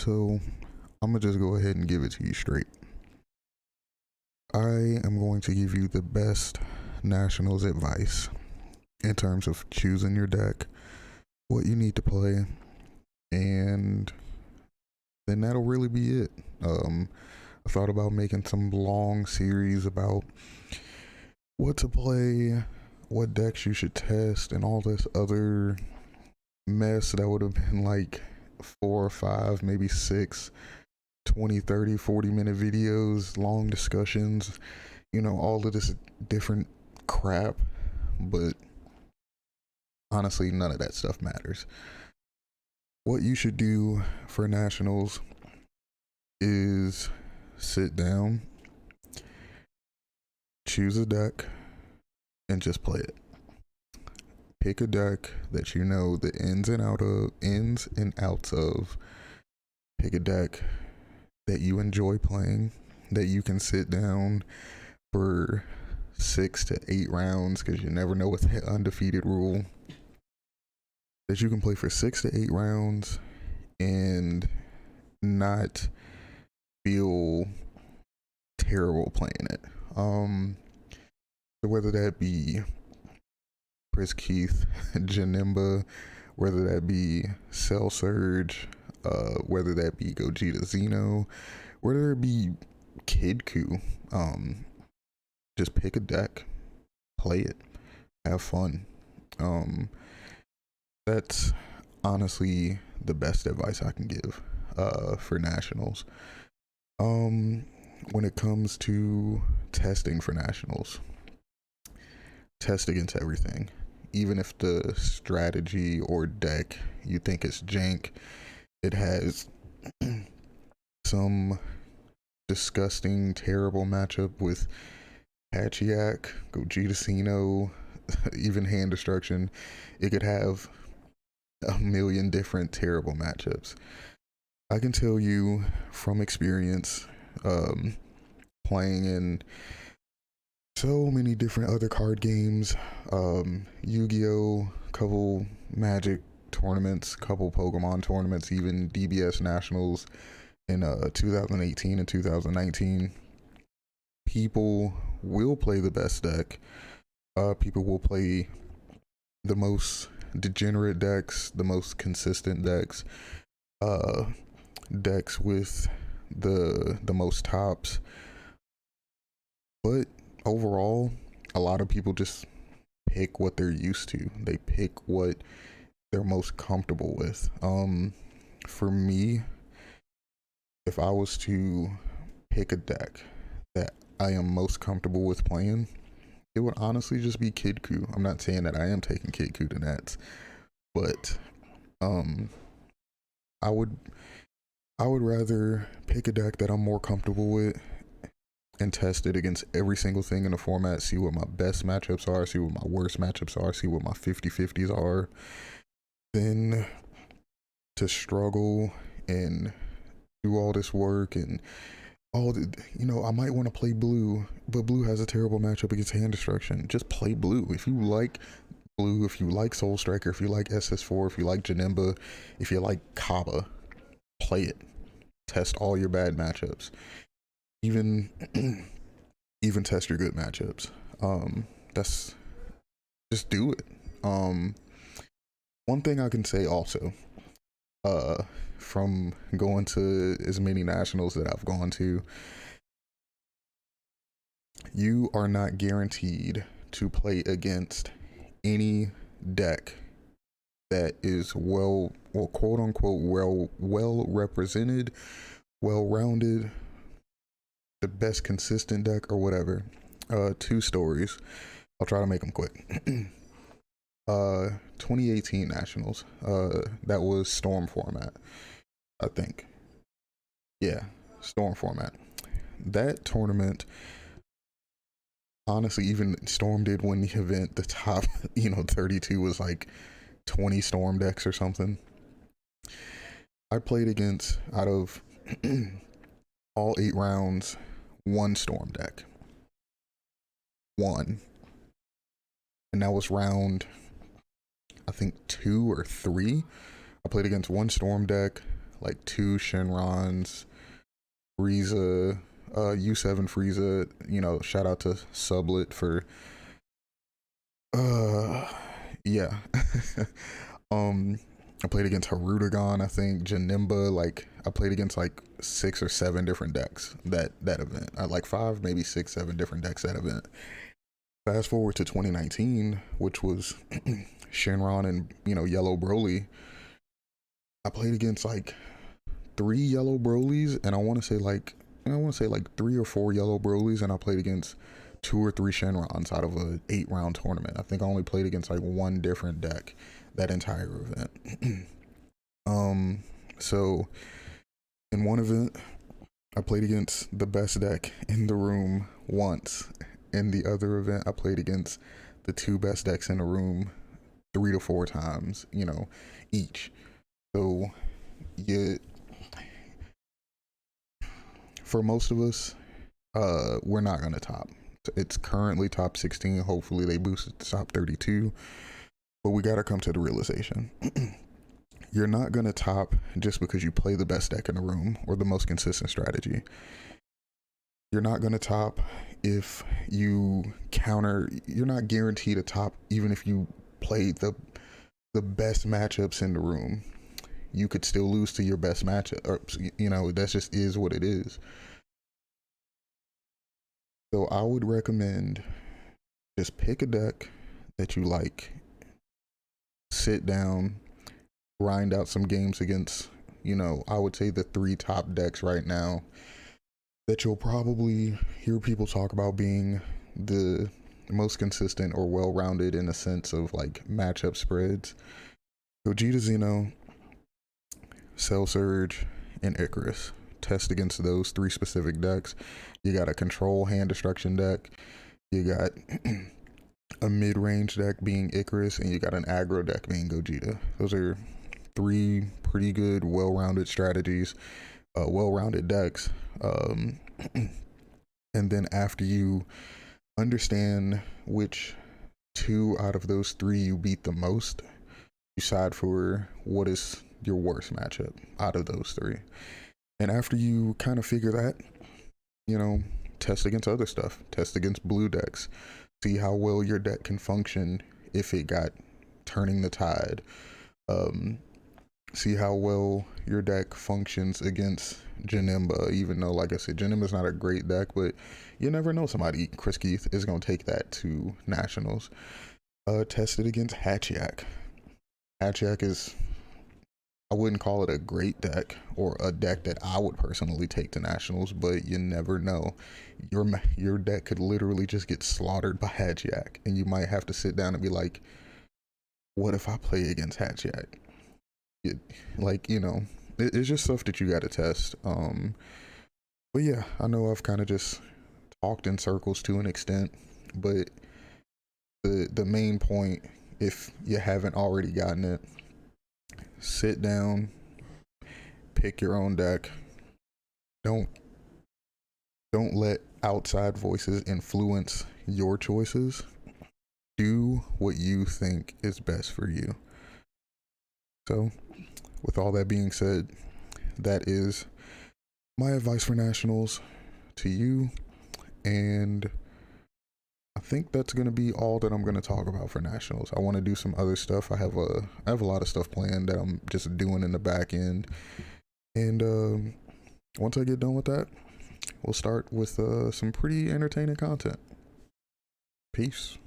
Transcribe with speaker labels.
Speaker 1: So I'm gonna just go ahead and give it to you straight. I am going to give you the best Nationals advice in terms of choosing your deck, what you need to play, and then that'll really be it. I thought about making some long series about what to play, what decks you should test, and all this other mess that would have been like 4 or 5, maybe 6 20, 30, 40 minute videos, long discussions, all of this different crap. But honestly, none of that stuff matters. What you should do for Nationals is sit down, choose a deck, and just play it. Pick a deck that you know the ins and outs of. Pick a deck that you enjoy playing, that you can sit down for 6 to 8 rounds, because you never know with the undefeated rule, that you can play for 6 to 8 rounds and not feel terrible playing it. So whether that be Chris Keith, Janimba, whether that be Cell Surge, whether that be Gogeta Xeno, whether it be Kid Coup, just pick a deck, play it, have fun. That's honestly the best advice I can give for Nationals. When it comes to testing for Nationals, test against everything. Even if the strategy or deck you think is jank, it has some disgusting, terrible matchup with Hachiak, Gogeta Xeno, even Hand Destruction. It could have a million different terrible matchups. I can tell you from experience, playing in so many different other card games, Yu-Gi-Oh, couple Magic tournaments, couple Pokemon tournaments, even DBS Nationals in 2018 and 2019. People will play the best deck. People will play the most degenerate decks, the most consistent decks, decks with the most tops. But overall, a lot of people just pick what they're used to. They pick what they're most comfortable with. For me, if I was to pick a deck that I am most comfortable with playing, it would honestly just be Kid Coup. I'm not saying that I am taking Kid Coup to Nats, but I would rather pick a deck that I'm more comfortable with and test it against every single thing in the format, see what my best matchups are, see what my worst matchups are, see what my 50-50s are, then to struggle and do all this work and I might want to play blue, but blue has a terrible matchup against Hand Destruction. Just play blue. If you like blue, if you like Soul Striker, if you like SS4, if you like Janimba, if you like Kaba, play it. Test all your bad matchups. Even test your good matchups. That's just do it. One thing I can say also, from going to as many Nationals that I've gone to, you are not guaranteed to play against any deck that is quote unquote well represented, well rounded, the best consistent deck or whatever. 2 stories. I'll try to make them quick. 2018 Nationals. That was Storm format, I think. Yeah, Storm format. That tournament, honestly, even Storm did win the event. The top, 32 was like 20 Storm decks or something. I played against, out of all 8 rounds, 1 Storm deck. 1. And that was round, I think 2 or 3. I played against 1 Storm deck, like 2 Shenrons, Frieza, U7 Frieza. You know, shout out to Sublet for yeah. I played against Harudagon, I think, Janimba. Like I played against like 6 or 7 different decks that event. I like 5, maybe 6, 7 different decks that event. Fast forward to 2019, which was Shenron and, you know, Yellow Broly. I played against like 3 Yellow Brolys, and I want to say like 3 or 4 Yellow Brolys, and I played against 2 or 3 Shenrons out of a 8-round tournament. I think I only played against like 1 different deck that entire event. So in one event, I played against the best deck in the room once. In the other event, I played against the 2 best decks in the room 3 to 4 times, you know, each. So for most of us, we're not gonna top. It's currently top 16. Hopefully they boost it to top 32. But we gotta come to the realization. You're not gonna top just because you play the best deck in the room or the most consistent strategy. You're not gonna top if you counter. You're not guaranteed a top even if you play the best matchups in the room. You could still lose to your best matchup, or you know, that just is what it is. So I would recommend just pick a deck that you like, sit down, grind out some games against, you know, I would say the 3 top decks right now that you'll probably hear people talk about being the most consistent or well-rounded in a sense of like matchup spreads. Gogeta Xeno, Cell Surge, and Icarus. Test against those 3 specific decks. You got a control hand destruction deck, you got a mid-range deck being Icarus, and you got an aggro deck being Gogeta. Those are 3 pretty good, well-rounded strategies, well-rounded decks. And then after you understand which 2 out of those 3 you beat the most, you decide for what is your worst matchup out of those 3. And after you kind of figure that, you know, test against other stuff. Test against blue decks. See how well your deck can function if it got turning the tide. See how well your deck functions against Janimba, even though, like I said, Janimba's not a great deck, but you never know, somebody, Chris Keith, is going to take that to Nationals. Test it against Hatchiyak. Hatchiyak is, I wouldn't call it a great deck or a deck that I would personally take to Nationals, but you never know. Your deck could literally just get slaughtered by Hatchiyak, and you might have to sit down and be like, what if I play against Hatchiyak? Like, you know, it's just stuff that you got to test. But yeah, I know I've kind of just talked in circles to an extent, but the main point, if you haven't already gotten it, sit down, pick your own deck. Don't let outside voices influence your choices. Do what you think is best for you. So, with all that being said, that is my advice for Nationals to you, and I think that's gonna be all that I'm gonna talk about for Nationals. I want to do some other stuff. I have a lot of stuff planned that I'm just doing in the back end, and once I get done with that, we'll start with some pretty entertaining content. Peace.